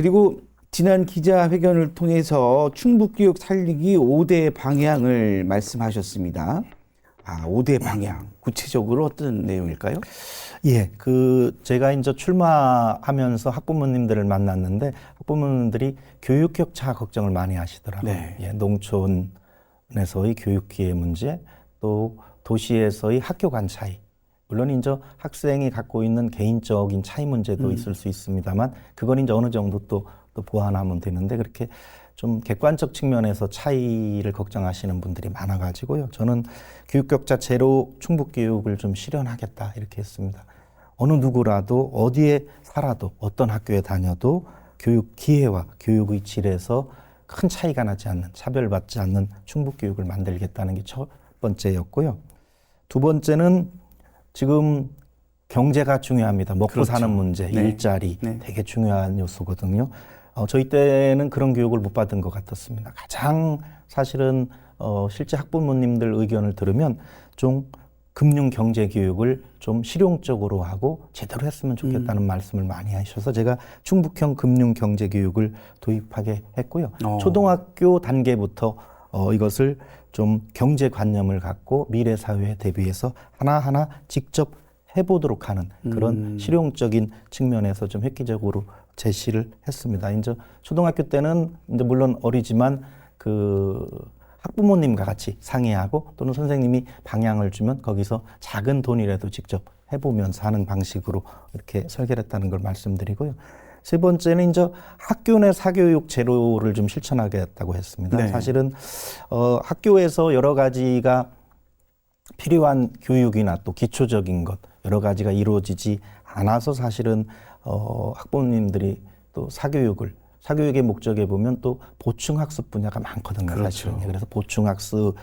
그리고 지난 기자회견을 통해서 충북교육 살리기 5대 방향을 말씀하셨습니다. 5대 방향. 구체적으로 어떤 내용일까요? 예, 제가 이제 출마하면서 학부모님들을 만났는데 학부모님들이 교육 격차 걱정을 많이 하시더라고요. 네. 예, 농촌에서의 교육 기회 문제, 또 도시에서의 학교 간 차이. 물론 이제 학생이 갖고 있는 개인적인 차이 문제도 있을 수 있습니다만 그건 이제 어느 정도 또 보완하면 되는데 그렇게 좀 객관적 측면에서 차이를 걱정하시는 분들이 많아가지고요. 저는 교육 격차 제로 충북 교육을 좀 실현하겠다 이렇게 했습니다. 어느 누구라도 어디에 살아도 어떤 학교에 다녀도 교육 기회와 교육의 질에서 큰 차이가 나지 않는 차별받지 않는 충북 교육을 만들겠다는 게 첫 번째였고요. 두 번째는 지금 경제가 중요합니다. 먹고 그렇죠. 사는 문제, 네. 일자리 네. 되게 중요한 요소거든요. 저희 때는 그런 교육을 못 받은 것 같았습니다. 가장 사실은 실제 학부모님들 의견을 들으면 좀 금융 경제 교육을 좀 실용적으로 하고 제대로 했으면 좋겠다는 말씀을 많이 하셔서 제가 충북형 금융 경제 교육을 도입하게 했고요. 초등학교 단계부터 이것을 좀 경제관념을 갖고 미래 사회에 대비해서 하나하나 직접 해보도록 하는 그런 실용적인 측면에서 좀 획기적으로 제시를 했습니다. 이제 초등학교 때는 이제 물론 어리지만 학부모님과 같이 상의하고 또는 선생님이 방향을 주면 거기서 작은 돈이라도 직접 해보면서 하는 방식으로 이렇게 설계를 했다는 걸 말씀드리고요. 세 번째는 이제 학교 내 사교육 제로를 좀 실천하겠다고 했습니다. 네. 사실은 학교에서 여러 가지가 필요한 교육이나 또 기초적인 것 여러 가지가 이루어지지 않아서 사실은 학부모님들이 또 사교육의 목적에 보면 또 보충학습 분야가 많거든요. 그렇죠. 사실은. 그래서 보충학습이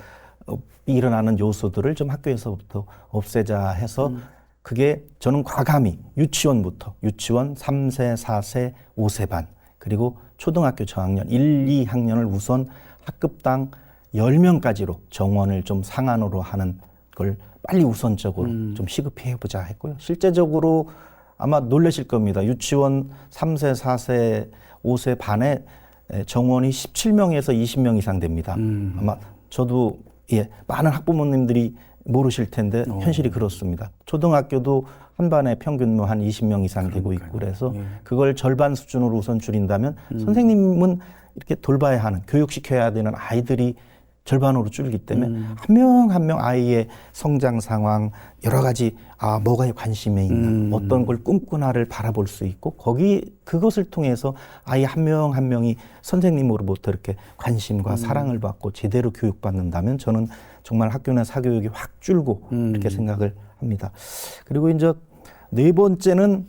일어나는 요소들을 좀 학교에서부터 없애자 해서 그게 저는 과감히 유치원 3세, 4세, 5세 반 그리고 초등학교 저학년 1, 2학년을 우선 학급당 10명까지로 정원을 좀 상한으로 하는 걸 빨리 우선적으로 좀 시급히 해보자 했고요. 실제적으로 아마 놀라실 겁니다. 유치원 3세, 4세, 5세 반에 정원이 17명에서 20명 이상 됩니다. 아마 저도 많은 학부모님들이 모르실 텐데 현실이 그렇습니다. 초등학교도 한 반에 평균 한 20명 이상 되고 있고 그래서 그걸 절반 수준으로 우선 줄인다면 선생님은 이렇게 돌봐야 하는 교육시켜야 되는 아이들이 절반으로 줄기 때문에 한 명 한 명 아이의 성장 상황 여러 가지 뭐가 관심에 있나 어떤 걸 꿈꾸나를 바라볼 수 있고 그것을 통해서 아이 한 명 한 명이 선생님으로부터 이렇게 관심과 사랑을 받고 제대로 교육받는다면 저는 정말 학교 내 사교육이 확 줄고 이렇게 생각을 합니다. 그리고 이제 네 번째는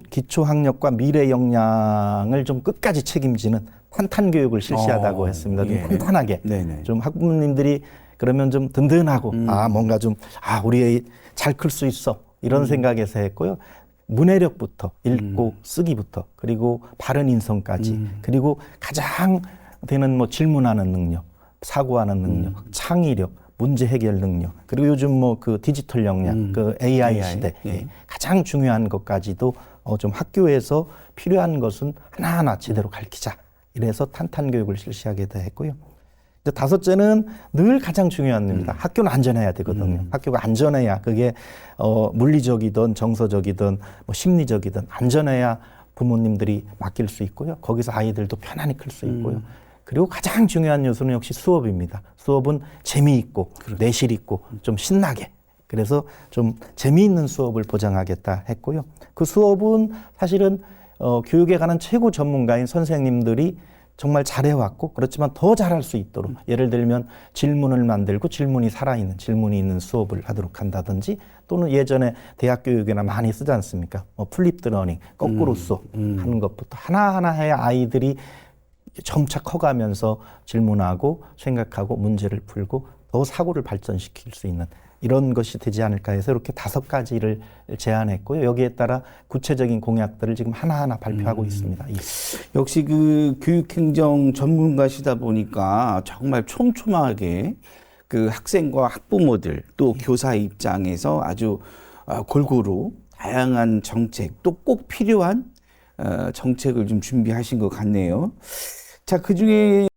기초 학력과 미래 역량을 좀 끝까지 책임지는 탄탄 교육을 실시하다고 했습니다. 좀 탄탄하게. 네네. 좀 학부모님들이 그러면 좀 든든하고 뭔가 좀 우리 애이 잘 클 수 있어 이런 생각에서 했고요. 문해력부터 읽고 쓰기부터 그리고 바른 인성까지 그리고 가장 되는 질문하는 능력, 사고하는 능력, 창의력, 문제 해결 능력 그리고 요즘 디지털 역량, AI 시대 가장 중요한 것까지도 좀 학교에서 필요한 것은 하나하나 제대로 가르치자. 이래서 탄탄 교육을 실시하게 했고요. 이제 다섯째는 늘 가장 중요한 겁니다. 학교는 안전해야 되거든요. 학교가 안전해야 그게 물리적이든 정서적이든 심리적이든 안전해야 부모님들이 맡길 수 있고요. 거기서 아이들도 편안히 클 수 있고요. 그리고 가장 중요한 요소는 역시 수업입니다. 수업은 재미있고 내실 있고 좀 신나게 그래서 좀 재미있는 수업을 보장하겠다 했고요. 그 수업은 사실은 교육에 관한 최고 전문가인 선생님들이 정말 잘해왔고 그렇지만 더 잘할 수 있도록 예를 들면 질문을 만들고 질문이 살아있는 질문이 있는 수업을 하도록 한다든지 또는 예전에 대학 교육에나 많이 쓰지 않습니까? 플립드 러닝, 거꾸로 수업 하는 것부터 하나하나 해야 아이들이 점차 커가면서 질문하고 생각하고 문제를 풀고 더 사고를 발전시킬 수 있는 이런 것이 되지 않을까 해서 이렇게 5가지를 제안했고요. 여기에 따라 구체적인 공약들을 지금 하나하나 발표하고 있습니다. 역시 교육행정 전문가시다 보니까 정말 촘촘하게 학생과 학부모들 또 교사 입장에서 아주 골고루 다양한 정책 또 꼭 필요한 정책을 좀 준비하신 것 같네요. 자, 그중에